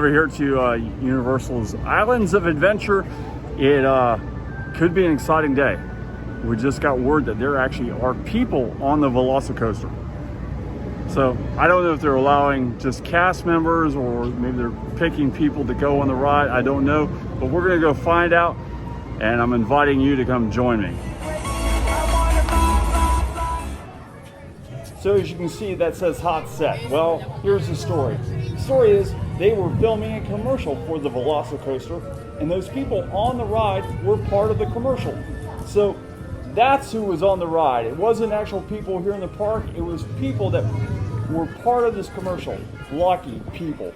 over here to Universal's Islands of Adventure. It could be an exciting day. We just got word that there actually are people on the Velocicoster. So I don't know if they're allowing just cast members or maybe they're picking people to go on the ride. I don't know, but we're gonna go find out, and I'm inviting you to come join me. So as you can see, that says hot set. Well, here's the story. The story is they were filming a commercial for the Velocicoster, and those people on the ride were part of the commercial. So that's who was on the ride. It wasn't actual people here in the park. It was people that were part of this commercial. Lucky people.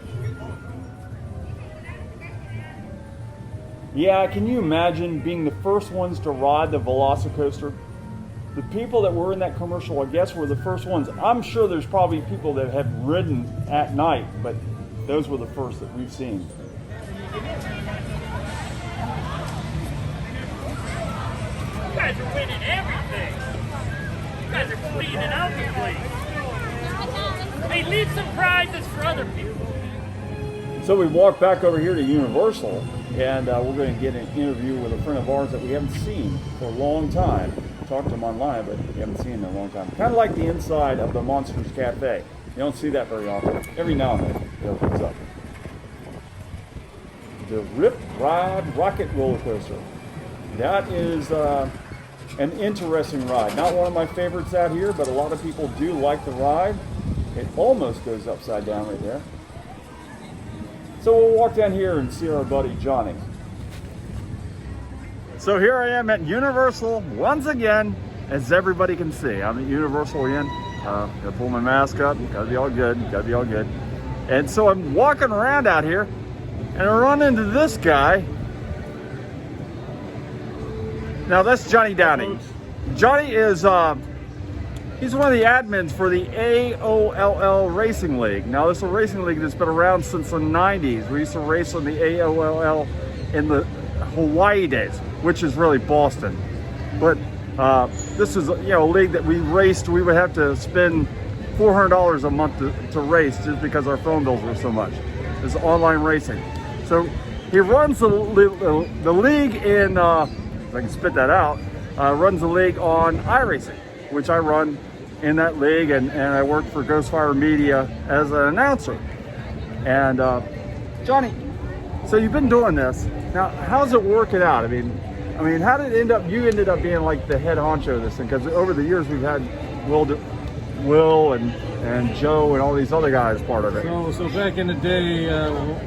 Yeah, can you imagine being the first ones to ride the Velocicoster? The people that were in that commercial, I guess, were the first ones. I'm sure there's probably people that have ridden at night, but those were the first that we've seen. You guys are winning everything. You guys are cleaning out the place. Hey, leave some prizes for other people. So we walked back over here to Universal, and we're going to get an interview with a friend of ours that we haven't seen for a long time. Talked to him online, but we haven't seen him in a long time. Kind of like the inside of the Monsters Cafe. You don't see that very often. Every now and then it opens up. The Rip Ride Rocket Roller Coaster. That is an interesting ride. Not one of my favorites out here, but a lot of people do like the ride. It almost goes upside down right there. So we'll walk down here and see our buddy Johnny. So here I am at Universal once again, as everybody can see. I'm at Universal again. Gotta pull my mask up. Gotta be all good. Gotta be all good. And so I'm walking around out here, and I run into this guy. Now that's Johnny Downey. Johnny is he's one of the admins for the AOLL Racing League. Now this is a racing league that's been around since the 90s. We used to race on the AOLL in the Hawaii days, which is really Boston. But this is, you know, a league that we raced. We would have to spend $400 a month to race just because our phone bills were so much. It's online racing. So he runs the league in, if I can spit that out, runs the league on Iracing, which I run in that league, and I work for Ghostfire Media as an announcer. And Johnny, so you've been doing this. Now, how's it working out? I mean, how did it end up, you ended up being like the head honcho of this thing? Because over the years we've had Will and Joe and all these other guys part of it. So back in the day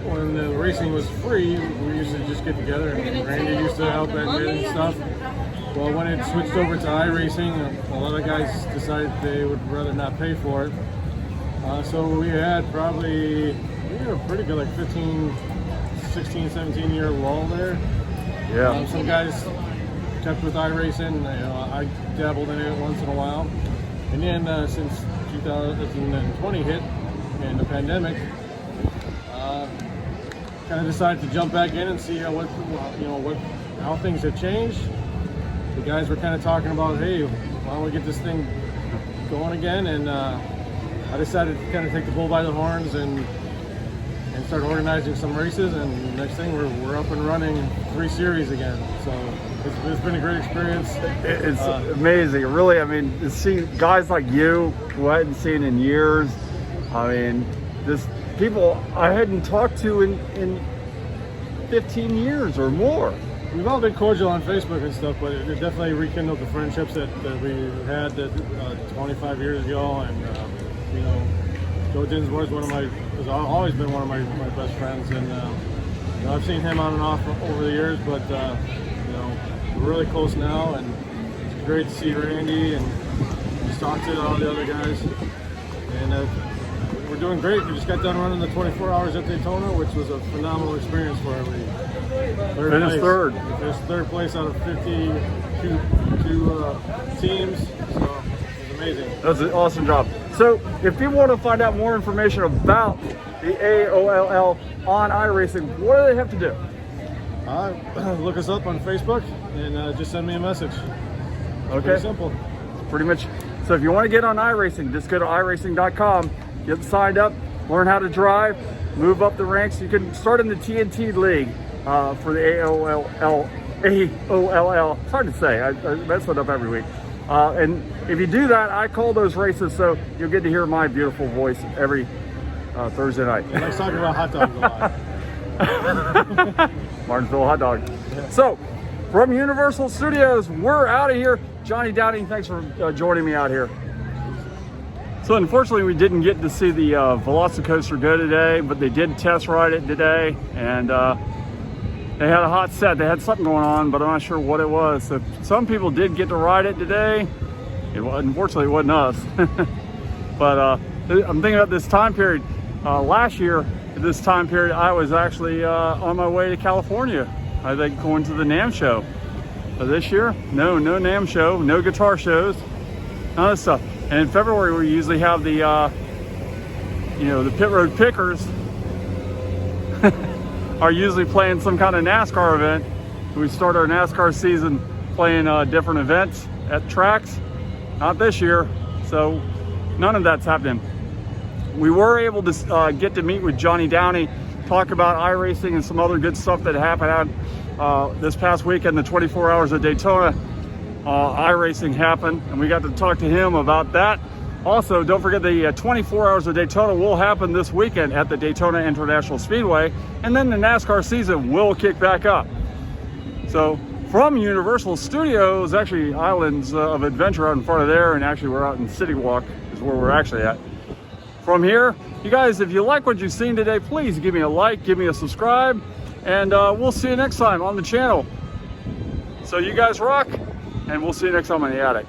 when the racing was free, we used to just get together, and Randy used to help admit and stuff. Well, when it switched over to iRacing, a lot of guys decided they would rather not pay for it. So we had probably, we were pretty good, like 15, 16, 17 year lull there. Yeah. Some guys kept with iRacing. You know, I dabbled in it once in a while. And then since 2020 hit and the pandemic, kind of decided to jump back in and see how things have changed. The guys were kind of talking about, hey, why don't we get this thing going again? And I decided to kind of take the bull by the horns and start organizing some races. And next thing, we're up and running 3 series again. So it's been a great experience. It's amazing, really. I mean, to see guys like you who I hadn't seen in years. I mean, this people I hadn't talked to in 15 years or more. We've all been cordial on Facebook and stuff, but it definitely rekindled the friendships that we had 25 years ago. And you know, Joe Dinsmore's has always been one of my best friends, and you know, I've seen him on and off over the years, but you know, we're really close now, and it's great to see Randy and just talk to all the other guys. And we're doing great. We just got done running the 24 hours at Daytona, which was a phenomenal experience for our league. Finished third. We finished third place out of 52 teams, so it was amazing. That's an awesome job. So if people want to find out more information about the AOLL on iRacing, what do they have to do? Look us up on Facebook and just send me a message. Okay. Pretty simple. Pretty much. So if you want to get on iRacing, just go to iRacing.com, get signed up, learn how to drive, move up the ranks. You can start in the TNT League for the AOLL. It's hard to say. I mess it up every week. And if you do that, I call those races, so you'll get to hear my beautiful voice every Thursday night. Let's talk about hot dogs a lot. Martinsville hot dog. So, from Universal Studios, we're out of here. Johnny Downey, thanks for joining me out here. So unfortunately, we didn't get to see the Velocitcoster go today, but they did test ride it today, and they had a hot set. They had something going on, but I'm not sure what it was. So some people did get to ride it today. Unfortunately, it wasn't us. But I'm thinking about this time period. Last year, at this time period, I was actually on my way to California. I think going to the NAMM show. But this year, no NAMM show, no guitar shows, none of this stuff. And in February, we usually have the, the pit road pickers are usually playing some kind of NASCAR event. We start our NASCAR season playing different events at tracks. Not this year, so none of that's happening. We were able to get to meet with Johnny Downey, talk about iRacing and some other good stuff that happened this past weekend, the 24 Hours of Daytona. iRacing happened, and we got to talk to him about that. Also, don't forget the 24 Hours of Daytona will happen this weekend at the Daytona International Speedway, and then the NASCAR season will kick back up. So from Universal Studios, actually Islands of Adventure out in front of there, and actually we're out in City Walk is where we're actually at. From here, you guys, if you like what you've seen today, please give me a like, give me a subscribe, and we'll see you next time on the channel. So you guys rock, and we'll see you next time on the Attic.